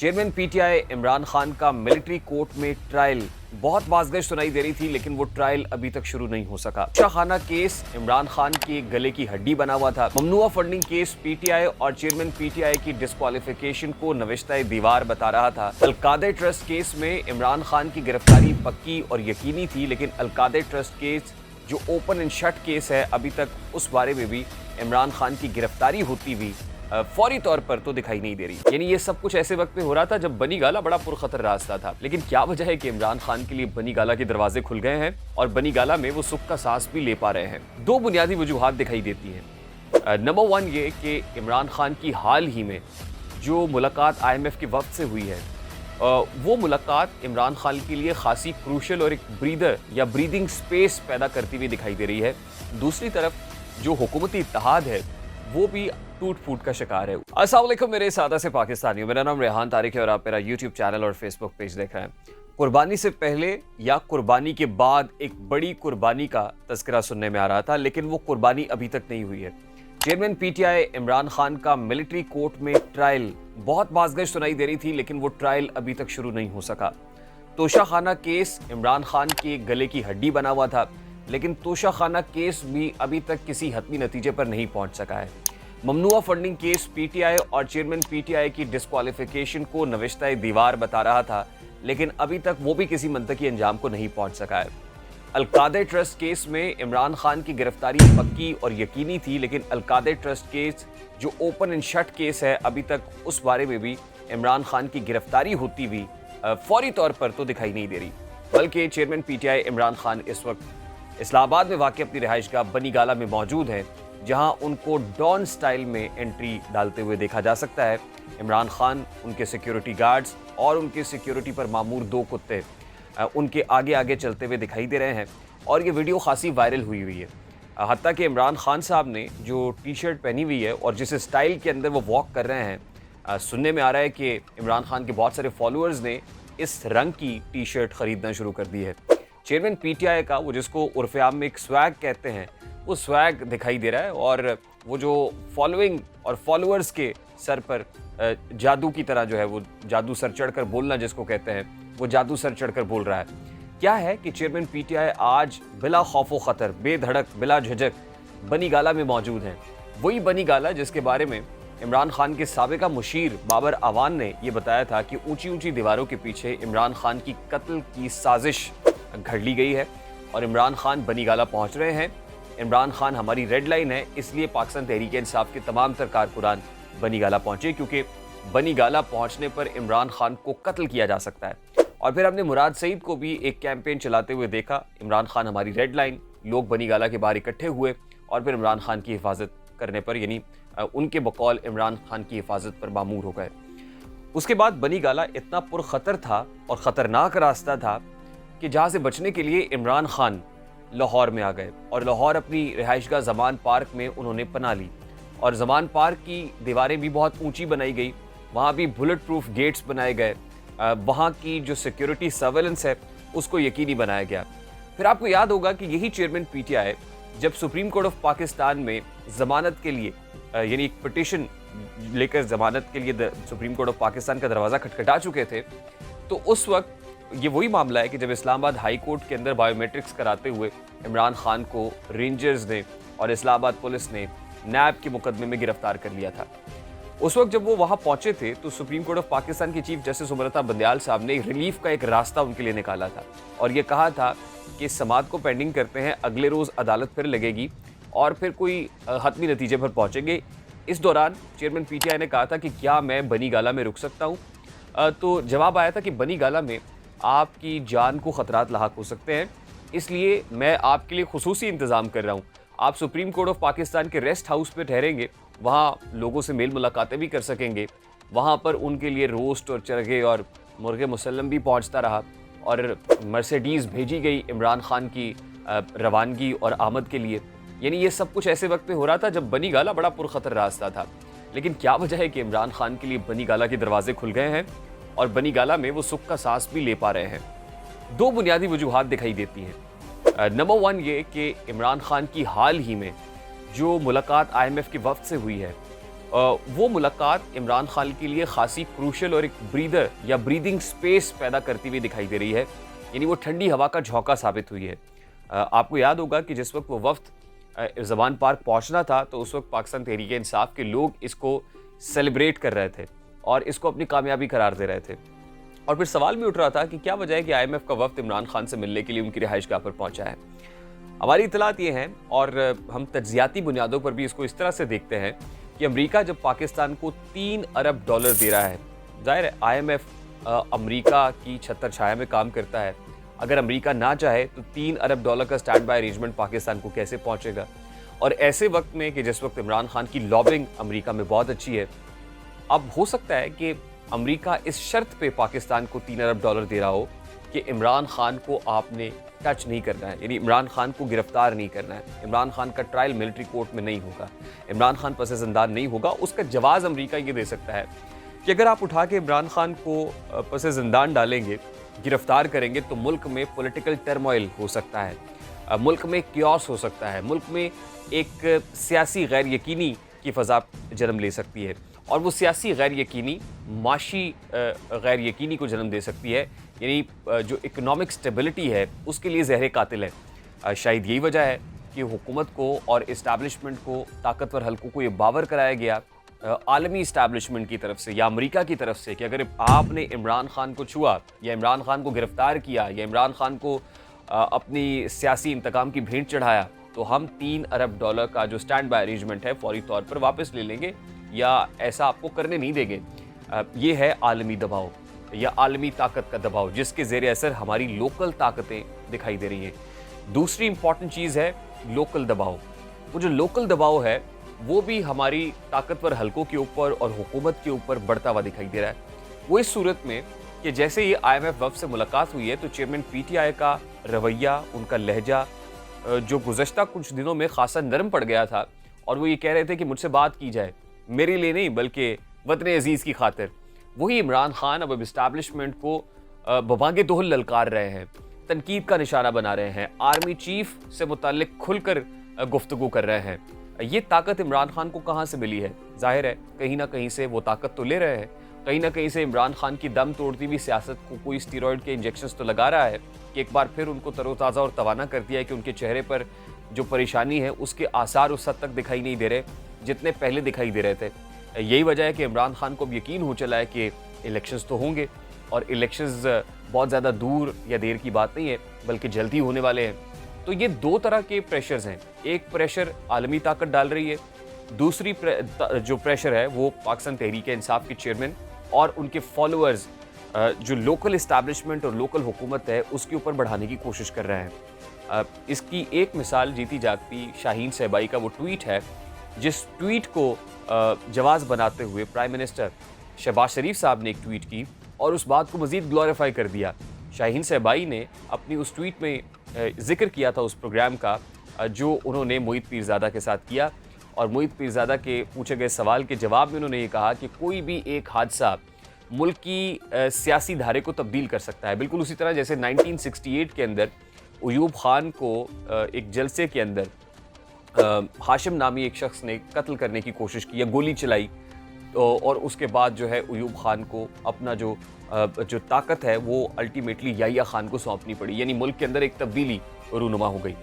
Chairman PTI Imran Khan का military court में trial बहुत बाज़गश सुनाई दे रही थी, लेकिन वो ट्रायल अभी तक शुरू नहीं हो सका। शाहखाना केस इमरान खान के गले की हड्डी बना हुआ था। ममनुआ फंडिंग केस पीटीआई और चेयरमैन पीटीआई की डिस्क्वालिफिकेशन को नविश्ता दीवार बता रहा था। अलकादे ट्रस्ट केस में इमरान खान की गिरफ्तारी पक्की और यकीनी थी, लेकिन अलकादे ट्रस्ट केस जो ओपन एंड शट केस है, अभी तक उस बारे में भी इमरान खान की गिरफ्तारी होती हुई फौरी तौर पर तो दिखाई नहीं दे रही। यानी ये सब कुछ ऐसे वक्त पे हो रहा था जब बनी गाला बड़ा पुरखतर रास्ता था। लेकिन क्या वजह है कि इमरान खान के लिए बनी गाला के दरवाजे खुल गए हैं और बनी गाला में वो सुख का सांस भी ले पा रहे हैं? दो बुनियादी वजूहात दिखाई देती हैं। नंबर वन ये कि इमरान खान की हाल ही में जो मुलाकात IMF के वक्त से हुई है, वो मुलाकात इमरान खान के लिए खासी क्रूशल और एक ब्रीदर या ब्रीदिंग स्पेस पैदा करती हुई दिखाई दे रही है। दूसरी तरफ जो हुकूमती इत्तेहाद है वो भी टूट फूट का शिकार है। अस्सलाम वालेकुम मेरे सादा से पाकिस्तानियों, मेरा नाम रेहान तारिक है और आप मेरा यूट्यूब चैनल और फेसबुक पेज देख रहे हैं। कुर्बानी से पहले या कुर्बानी के बाद एक बड़ी कुर्बानी का तज़किरा सुनने में आ रहा था, लेकिन वो कुर्बानी अभी तक नहीं हुई है। चेयरमैन पीटीआई इमरान खान का मिलिट्री कोर्ट में ट्रायल बहुत बाज़गश सुनाई दे रही थी, लेकिन वो ट्रायल अभी तक शुरू नहीं हो सका। तोशाखाना केस इमरान खान के गले की हड्डी बना हुआ था, लेकिन तोशाखाना केस भी अभी तक किसी हतमी नतीजे पर नहीं पहुंच सका है। ममनुआ फंडिंग केस पीटीआई और चेयरमैन पीटीआई की डिस्क्वालिफिकेशन को नविश्ता दीवार बता रहा था, लेकिन अभी तक वो भी किसी मंतकी अंजाम को नहीं पहुंच सका है। अलकादे ट्रस्ट केस में इमरान खान की गिरफ्तारी पक्की और यकीनी थी, लेकिन अलकादे ट्रस्ट केस जो ओपन एंड शट केस है, अभी तक उस बारे में भी इमरान खान की गिरफ्तारी होती हुई फौरी तौर पर तो दिखाई नहीं दे रही। बल्कि चेयरमैन पीटीआई इमरान खान इस वक्त इस्लामाबाद में वाक़ अपनी रिहाइशगाह बनी गाला में मौजूद हैं, जहां उनको डॉन स्टाइल में एंट्री डालते हुए देखा जा सकता है। इमरान खान, उनके सिक्योरिटी गार्ड्स और उनके सिक्योरिटी पर मामूर दो कुत्ते उनके आगे आगे चलते हुए दिखाई दे रहे हैं और ये वीडियो खासी वायरल हुई है। हत्ता कि इमरान खान साहब ने जो टी शर्ट पहनी हुई है और जिस स्टाइल के अंदर वो वॉक कर रहे हैं, सुनने में आ रहा है कि इमरान खान के बहुत सारे फॉलोअर्स ने इस रंग की टी शर्ट खरीदना शुरू कर दी है। चेयरमैन पीटीआई का वो जिसको उर्फ़ आम में एक स्वैग कहते हैं, वो स्वैग दिखाई दे रहा है और वो जो फॉलोइंग और फॉलोअर्स के सर पर जादू की तरह जो है, वो जादू सर चढ़कर बोलना जिसको कहते हैं, वो जादू सर चढ़कर बोल रहा है। क्या है कि चेयरमैन पीटीआई आज बिला खौफ व ख़तर, बेधड़क, बिला झिझक बनी गाला में मौजूद हैं। वही बनी गाला जिसके बारे में इमरान खान के साबिका मुशीर बाबर अवान ने ये बताया था कि ऊंची ऊंची दीवारों के पीछे इमरान खान की कत्ल की साजिश घड़ ली गई है और इमरान खान बनी गाला पहुँच रहे हैं। इमरान खान हमारी रेड लाइन है, इसलिए पाकिस्तान तहरीक इंसाफ के तमाम तर कारकुनान बनी गाला पहुंचे, क्योंकि बनी गाला पहुंचने पर इमरान खान को कत्ल किया जा सकता है। और फिर हमने मुराद सईद को भी एक कैंपेन चलाते हुए देखा, इमरान खान हमारी रेड लाइन। लोग बनी गाला के बाहर इकट्ठे हुए और फिर इमरान खान की हिफाजत करने पर, यानी उनके बकौल इमरान खान की हिफाजत पर मामूर हो गए। उसके बाद बनी गाला इतना पुरखतर था और ख़तरनाक रास्ता था कि जहाँ से बचने के लिए इमरान खान लाहौर में आ गए और लाहौर अपनी रिहाइशगाह ज़मान पार्क में उन्होंने पना ली और ज़मान पार्क की दीवारें भी बहुत ऊंची बनाई गई, वहाँ भी बुलेट प्रूफ गेट्स बनाए गए, वहाँ की जो सिक्योरिटी सर्वेलेंस है उसको यकीनी बनाया गया। फिर आपको याद होगा कि यही चेयरमैन पीटीआई जब सुप्रीम कोर्ट ऑफ पाकिस्तान में ज़मानत के लिए यानी एक पिटिशन लेकर ज़मानत के लिए सुप्रीम कोर्ट ऑफ पाकिस्तान का दरवाज़ा खटखटा चुके थे, तो उस वक्त ये वही मामला है कि जब इस्लामाबाद हाई कोर्ट के अंदर बायोमेट्रिक्स कराते हुए इमरान खान को रेंजर्स ने और इस्लामाबाद पुलिस ने नैब के मुकदमे में गिरफ्तार कर लिया था। उस वक्त जब वो वहाँ पहुँचे थे तो सुप्रीम कोर्ट ऑफ पाकिस्तान के चीफ जस्टिस उमरता बंदयाल साहब ने रिलीफ का एक रास्ता उनके लिए निकाला था और ये कहा था कि इस समात को पेंडिंग करते हैं, अगले रोज़ अदालत फिर लगेगी और फिर कोई हतमी नतीजे पर पहुँचेंगे। इस दौरान चेयरमैन पीटीआई ने कहा था कि क्या मैं बनी गाला में रुक सकता हूँ, तो जवाब आया था कि बनी गाला में आपकी जान को ख़तरात लाहक हो सकते हैं, इसलिए मैं आपके लिए खुसूसी इंतज़ाम कर रहा हूँ। आप सुप्रीम कोर्ट ऑफ पाकिस्तान के रेस्ट हाउस पे ठहरेंगे, वहाँ लोगों से मेल मुलाकातें भी कर सकेंगे, वहाँ पर उनके लिए रोस्ट और चरगे और मुर्गे मुसल्लम भी पहुँचता रहा और मर्सिडीज़ भेजी गई इमरान खान की रवानगी और आमद के लिए। यानी ये सब कुछ ऐसे वक्त पे हो रहा था जब बनी गाला बड़ा पुरखतर रास्ता था। लेकिन क्या वजह है कि इमरान खान के लिए बनी गाला के दरवाजे खुल गए हैं और बनी गाला में वो सुख का सांस भी ले पा रहे हैं? दो बुनियादी वजूहात दिखाई देती हैं। नंबर वन ये कि इमरान खान की हाल ही में जो मुलाकात IMF के वक्त से हुई है, वो मुलाकात इमरान खान के लिए खासी क्रूशल और एक ब्रीदर या ब्रीदिंग स्पेस पैदा करती हुई दिखाई दे रही है, यानी वो ठंडी हवा का झोंका साबित हुई है। आपको याद होगा कि जिस वक्त वो वफ्द ज़बान पार्क पहुंचना था तो उस वक्त पाकिस्तान तहरीक इंसाफ के लोग इसको सेलिब्रेट कर रहे थे और इसको अपनी कामयाबी करार दे रहे थे। और फिर सवाल भी उठ रहा था कि क्या वजह है कि IMF का वफ्द इमरान खान से मिलने के लिए उनकी रिहाइशगाह पर पहुंचा है। हमारी इतलात ये हैं और हम तज्जियाती बुनियादों पर भी इसको इस तरह से देखते हैं कि अमेरिका जब पाकिस्तान को $3 अरब दे रहा है, जाहिर है IMF अमेरिका की छत्र छाया में काम करता है। अगर अमेरिका ना चाहे तो $3 अरब का स्टैंड बाय अरेंजमेंट पाकिस्तान को कैसे पहुंचेगा। और ऐसे वक्त में कि जिस वक्त इमरान खान की लॉबिंग अमेरिका में बहुत अच्छी है, अब हो सकता है कि अमेरिका इस शर्त पे पाकिस्तान को $3 अरब दे रहा हो कि इमरान खान को आपने टच नहीं करना है, यानी इमरान खान को गिरफ्तार नहीं करना है, इमरान खान का ट्रायल मिलिट्री कोर्ट में नहीं होगा, इमरान खान पसे ज़िंदान नहीं होगा। उसका जवाज़ अमेरिका ये दे सकता है कि अगर आप उठा के इमरान खान को पसे ज़िंदान डालेंगे, गिरफ्तार करेंगे तो मुल्क में पॉलिटिकल टर्मोइल हो सकता है, मुल्क में क्योस हो सकता है, मुल्क में एक सियासी गैर यकीनी की फ़ज़ा जन्म ले सकती है और वो सियासी गैर यकीनी माशी गैर यकीनी को जन्म दे सकती है, यानी जो इकोनॉमिक स्टेबिलिटी है उसके लिए ज़हर कातिल है। शायद यही वजह है कि हुकूमत को और इस्टेब्लिशमेंट को, ताकतवर हलकों को ये बावर कराया गया आलमी इस्टेब्लिशमेंट की तरफ से या अमेरिका की तरफ से कि अगर आपने इमरान खान को छुआ या इमरान खान को गिरफ्तार किया या इमरान खान को अपनी सियासी इंतकाम की भेंट चढ़ाया तो हम $3 अरब का जो स्टैंड बाय अरेंजमेंट है फौरी तौर पर वापस ले लेंगे या ऐसा आपको करने नहीं देंगे। ये है आलमी दबाव या आलमी ताकत का दबाव जिसके ज़ेरे असर हमारी लोकल ताकतें दिखाई दे रही हैं। दूसरी इंपॉर्टेंट चीज़ है लोकल दबाव। वो जो लोकल दबाव है वो भी हमारी ताकतवर हलकों के ऊपर और हुकूमत के ऊपर बढ़ता हुआ दिखाई दे रहा है। वो इस सूरत में कि जैसे ये IMF वफ्द से मुलाकात हुई है तो चेयरमैन PTI का रवैया, उनका लहजा जो गुज़श्ता कुछ दिनों में खासा नरम पड़ गया था और वो ये कह रहे थे कि मुझसे बात की जाए, मेरे लिए नहीं बल्कि वतन अजीज़ की खातिर। वही इमरान खान अब इस्टेब्लिशमेंट को बबांगे दोहल ललकार रहे हैं, तनकीद का निशाना बना रहे हैं, आर्मी चीफ से मुताल्लिक खुलकर गुफ्तगू कर रहे हैं। ये ताकत इमरान खान को कहाँ से मिली है? जाहिर है कहीं ना कहीं से वो ताकत तो ले रहे हैं, कहीं ना कहीं से इमरान खान की दम तोड़ती हुई सियासत को कोई स्टीरॉयड के इंजेक्शंस तो लगा रहा है कि एक बार फिर उनको तरोताज़ा और तवाना कर दिया है कि उनके चेहरे पर जो परेशानी है उसके आसार उस हद तक दिखाई नहीं दे रहे जितने पहले दिखाई दे रहे थे। यही वजह है कि इमरान खान को अब यकीन हो चला है कि इलेक्शंस तो होंगे और इलेक्शंस बहुत ज़्यादा दूर या देर की बात नहीं है बल्कि जल्दी होने वाले हैं। तो ये दो तरह के प्रेशर्स हैं, एक प्रेशर आलमी ताकत डाल रही है, दूसरी जो प्रेशर है वो पाकिस्तान तहरीक इंसाफ के चेयरमैन और उनके फॉलोअर्स जो लोकल इस्टेब्लिशमेंट और लोकल हुकूमत है उसके ऊपर बढ़ाने की कोशिश कर रहे हैं। इसकी एक मिसाल जीती जागती शाहीन सहबाई का वो ट्वीट है जिस ट्वीट को जवाज़ बनाते हुए प्राइम मिनिस्टर शहबाज शरीफ साहब ने एक ट्वीट की और उस बात को मज़ीद ग्लोरीफाई कर दिया। शाहीन सहबाई ने अपनी उस ट्वीट में जिक्र किया था उस प्रोग्राम का जो उन्होंने मोहित पीरज़ादा के साथ किया और मोहित पीरज़ादा के पूछे गए सवाल के जवाब में उन्होंने ये कहा कि कोई भी एक हादसा मुल्क की सियासी धारे को तब्दील कर सकता है, बिल्कुल उसी तरह जैसे 1968 के अंदर अयूब खान को एक जलसे के अंदर हाशिम नामी एक शख्स ने कत्ल करने की कोशिश की या गोली चलाई और उसके बाद जो है अयूब खान को अपना जो ताकत है वो अल्टीमेटली याहिया खान को सौंपनी पड़ी, यानी मुल्क के अंदर एक तब्दीली रूनुमा हो गई।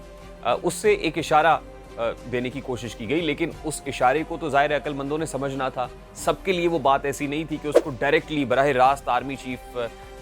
उससे एक इशारा देने की कोशिश की गई लेकिन उस इशारे को तो ज़ाहिर अक्लमंदों ने समझना था। सबके लिए वो बात ऐसी नहीं थी कि उसको डायरेक्टली बराह रास्त आर्मी चीफ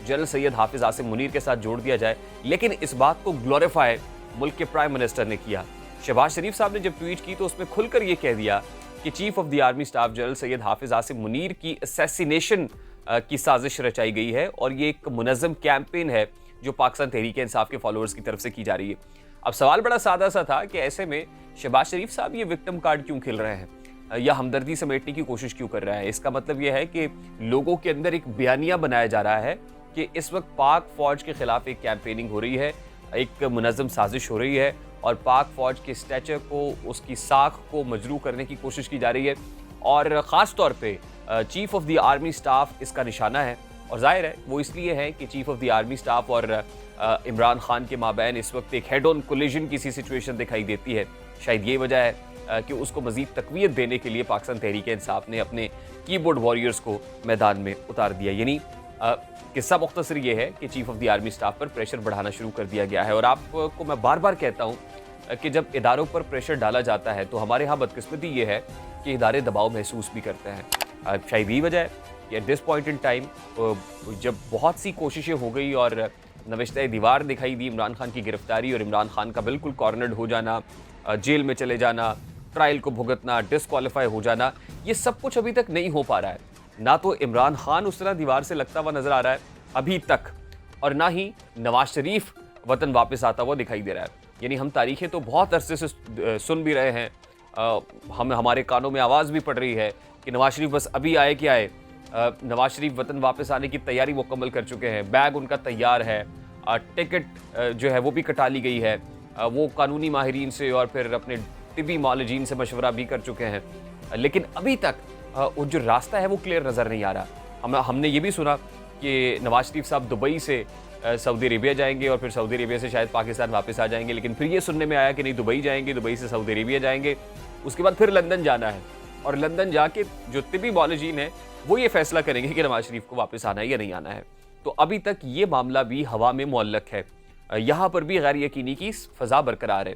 जनरल सैयद हाफिज़ आसिम मुनीर के साथ जोड़ दिया जाए, लेकिन इस बात को ग्लोरीफाई मुल्क के प्राइम मिनिस्टर ने किया। शहबाज शरीफ साहब ने जब ट्वीट की तो उसमें खुलकर ये कह दिया कि chief of the army staff general Syed हाफिज़ आसिम मुनीर की असैसिनेशन की साजिश रचाई गई है और ये एक मुनज़्ज़म कैंपेन है जो पाकिस्तान तहरीक इंसाफ के फॉलोअर्स की तरफ से की जा रही है। अब सवाल बड़ा सादा सा था कि ऐसे में शहबाज शरीफ साहब ये विक्टिम कार्ड क्यों खेल रहे हैं या हमदर्दी समेटने की कोशिश क्यों कर रहे हैं? इसका मतलब यह है कि लोगों के अंदर एक बयानिया बनाया जा रहा है कि इस वक्त पाक फ़ौज के ख़िलाफ़ एक कैंपेनिंग हो रही है, एक मुनज़्ज़म साजिश हो रही है और पाक फ़ौज के स्टैचर को, उसकी साख को मजरू करने की कोशिश की जा रही है और ख़ास तौर पे chief of the army staff इसका निशाना है। और ज़ाहिर है वो इसलिए है कि chief of the army staff और इमरान खान के माबैन इस वक्त एक हेड ऑन कोलिजन की सी सिचुएशन दिखाई देती है। शायद ये वजह है کہ اس کو مزید تقویت دینے کے لیے پاکستان تحریک انصاف نے اپنے کی بورڈ واریئرز کو میدان میں اتار دیا. یعنی قصہ مختصر یہ ہے کہ chief of the army staff per pressure بڑھانا شروع کر دیا گیا ہے. اور آپ کو میں بار بار کہتا ہوں کہ جب اداروں پر پریشر ڈالا جاتا ہے تو ہمارے ہاں بدقسمتی یہ ہے کہ ادارے دباؤ محسوس بھی کرتے ہیں. شاید یہی وجہ ہے کہ at this point in time جب بہت سی کوششیں ہو گئی اور نوشتہ دیوار دکھائی دی عمران خان کی گرفتاری اور عمران خان کا بالکل کارنرڈ ہو جانا, جیل میں چلے جانا, ٹرائل کو بھگتنا, ڈسکوالیفائی ہو جانا, یہ سب کچھ ابھی تک نہیں ہو پا رہا ہے. نہ تو عمران خان اس طرح دیوار سے لگتا ہوا نظر آ رہا ہے ابھی تک, اور نہ ہی نواز شریف وطن واپس آتا ہوا دکھائی دے رہا ہے. یعنی ہم تاریخیں تو بہت عرصے سے سن بھی رہے ہیں, ہمارے کانوں میں آواز بھی پڑ رہی ہے کہ نواز شریف بس ابھی آئے کہ آئے. نواز شریف وطن واپس آنے کی تیاری مکمل کر چکے ہیں, بیگ ان کا تیار ہے, ٹکٹ جو ہے وہ بھی کٹا لی گئی ہے, وہ قانونی ماہرین سے اور پھر اپنے طبی معالجین سے مشورہ بھی کر چکے ہیں. لیکن ابھی تک وہ جو راستہ ہے وہ کلیئر نظر نہیں آ رہا. ہم نے یہ بھی سنا کہ نواز شریف صاحب دبئی سے سعودی عربیہ جائیں گے اور پھر سعودی عربیہ سے شاید پاکستان واپس آ جائیں گے, لیکن پھر یہ سننے میں آیا کہ نہیں, دبئی جائیں گے, دبئی سے سعودی عربیہ جائیں گے, اس کے بعد پھر لندن جانا ہے, اور لندن جا کے جو طبی معالجین ہیں وہ یہ فیصلہ کریں گے کہ نواز شریف کو واپس آنا ہے یا نہیں آنا ہے. تو ابھی تک یہ معاملہ بھی ہوا میں معلق ہے, یہاں پر بھی غیر یقینی کی فضا برقرار ہے.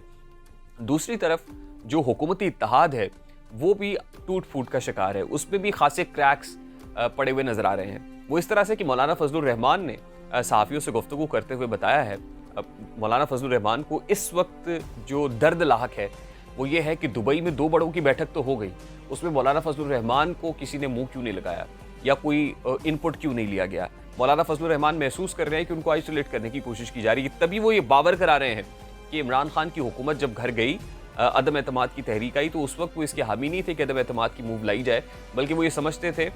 دوسری طرف جو حکومتی اتحاد ہے وہ بھی ٹوٹ پھوٹ کا شکار ہے, اس میں بھی خاصے کریکس پڑے ہوئے نظر آ رہے ہیں. وہ اس طرح سے کہ مولانا فضل الرحمان نے صحافیوں سے گفتگو کرتے ہوئے بتایا ہے, مولانا فضل الرحمان کو اس وقت جو درد لاحق ہے وہ یہ ہے کہ دبئی میں 2 بڑوں کی بیٹھک تو ہو گئی, اس میں مولانا فضل الرحمان کو کسی نے منہ کیوں نہیں لگایا یا کوئی ان پٹ کیوں نہیں لیا گیا. مولانا فضل الرحمان محسوس کر رہے ہیں کہ ان کو آئسولیٹ کرنے کی کوشش کی جا رہی ہے. تبھی وہ یہ باور کرا رہے ہیں کہ عمران خان کی حکومت جب گھر گئی, عدم اعتماد کی تحریک آئی, تو اس وقت وہ اس کے حامی نہیں تھے کہ عدم اعتماد کی موو لائی جائے, بلکہ وہ یہ سمجھتے تھے,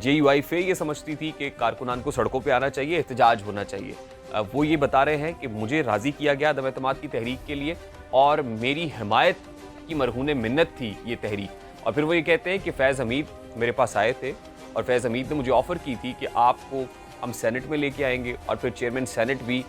JUI یہ سمجھتی تھی کہ کارکنان کو سڑکوں پہ آنا چاہیے, احتجاج ہونا چاہیے. وہ یہ بتا رہے ہیں کہ مجھے راضی کیا گیا عدم اعتماد کی تحریک کے لیے اور میری حمایت کی مرہون منت تھی یہ تحریک. اور پھر وہ یہ کہتے ہیں کہ فیض حمید میرے پاس آئے تھے اور فیض حمید نے مجھے آفر کی تھی کہ آپ کو ہم سینٹ میں لے کے آئیں گے اور پھر چیئرمین سینٹ بھی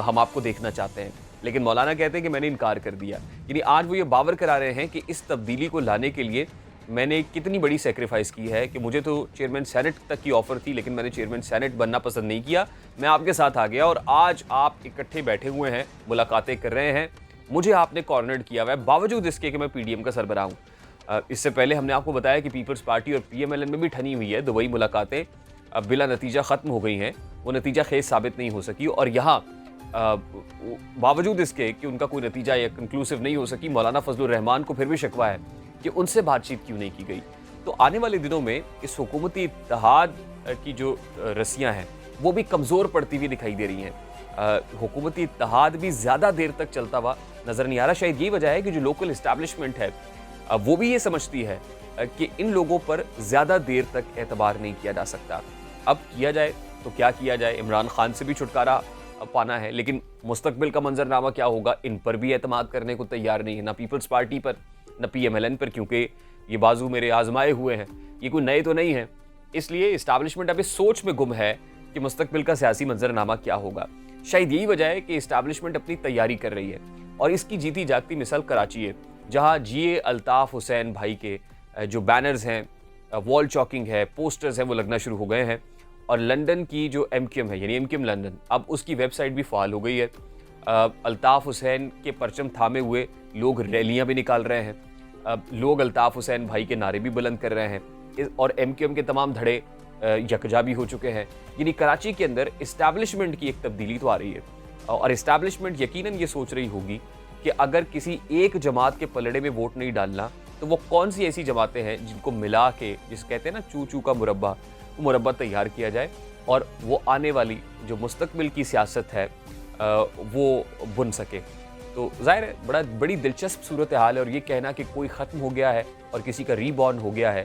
ہم آپ کو دیکھنا چاہتے ہیں, لیکن مولانا کہتے ہیں کہ میں نے انکار کر دیا. یعنی آج وہ یہ باور کرا رہے ہیں کہ اس تبدیلی کو لانے کے لیے میں نے کتنی بڑی سیکریفائس کی ہے, کہ مجھے تو چیئرمین سینٹ تک کی آفر تھی لیکن میں نے چیئرمین سینٹ بننا پسند نہیں کیا, میں آپ کے ساتھ آ گیا اور آج آپ اکٹھے بیٹھے ہوئے ہیں, ملاقاتیں کر رہے ہیں, مجھے آپ نے کارنرڈ کیا ہوا ہے باوجود اس کے کہ میں PDM کا سربراہ ہوں. اس سے پہلے ہم نے آپ کو بتایا کہ پیپلز پارٹی اور PMLN میں بھی ٹھنی ہوئی ہے. دبئی ملاقاتیں بلا نتیجہ ختم ہو گئی ہیں, وہ نتیجہ خیز ثابت نہیں ہو سکی, اور یہاں باوجود اس کے کہ ان کا کوئی نتیجہ یا کنکلوسیو نہیں ہو سکی, مولانا فضل الرحمان کو پھر بھی شکوہ ہے کہ ان سے بات چیت کیوں نہیں کی گئی. تو آنے والے دنوں میں اس حکومتی اتحاد کی جو رسیاں ہیں وہ بھی کمزور پڑتی ہوئی دکھائی دے رہی ہیں. حکومتی اتحاد بھی زیادہ دیر تک چلتا ہوا نظر نہیں آ رہا. شاید یہ وجہ ہے کہ جو لوکل اسٹیبلشمنٹ ہے وہ بھی یہ سمجھتی ہے کہ ان لوگوں پر زیادہ دیر تک اعتبار نہیں کیا جا سکتا. اب کیا جائے تو کیا کیا جائے, عمران خان سے بھی چھٹکارا پانا ہے, لیکن مستقبل کا منظرنامہ کیا ہوگا ان پر بھی اعتماد کرنے کو تیار نہیں ہے, نہ پیپلز پارٹی پر نہ PMLN پر, کیونکہ یہ بازو میرے آزمائے ہوئے ہیں, یہ کوئی نئے تو نہیں ہیں. اس لیے اسٹیبلشمنٹ اب اس سوچ میں گم ہے کہ مستقبل کا سیاسی منظرنامہ کیا ہوگا. شاید یہی وجہ ہے کہ اسٹیبلشمنٹ اپنی تیاری کر رہی ہے, اور اس کی جیتی جاگتی مثال کراچی ہے, جہاں GA الطاف حسین بھائی کے جو بینرز ہیں, وال چاکنگ ہے, پوسٹرز ہیں, وہ لگنا شروع ہو گئے ہیں. اور لندن کی جو MQM ہے, یعنی MQM لندن, اب اس کی ویب سائٹ بھی فعال ہو گئی ہے. الطاف حسین کے پرچم تھامے ہوئے لوگ ریلیاں بھی نکال رہے ہیں, لوگ الطاف حسین بھائی کے نعرے بھی بلند کر رہے ہیں, اور MQM کے تمام دھڑے یکجا بھی ہو چکے ہیں. یعنی کراچی کے اندر اسٹیبلشمنٹ کی ایک تبدیلی تو آ رہی ہے, اور اسٹیبلشمنٹ یقیناً یہ سوچ رہی ہوگی کہ اگر کسی ایک جماعت کے پلڑے میں ووٹ نہیں ڈالنا تو وہ کون سی ایسی جماعتیں ہیں جن کو ملا کے, جس کہتے ہیں نا چو چو کا مربع, وہ مربع تیار کیا جائے اور وہ آنے والی جو مستقبل کی سیاست ہے وہ بن سکے. تو ظاہر ہے بڑی دلچسپ صورتحال ہے, اور یہ کہنا کہ کوئی ختم ہو گیا ہے اور کسی کا ری بورن ہو گیا ہے,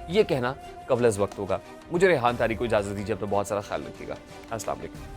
یہ کہنا قبل از وقت ہوگا. مجھے ریحان طاری کو اجازت دیجیے, اپنا بہت سارا خیال رکھیے گا. السلام علیکم.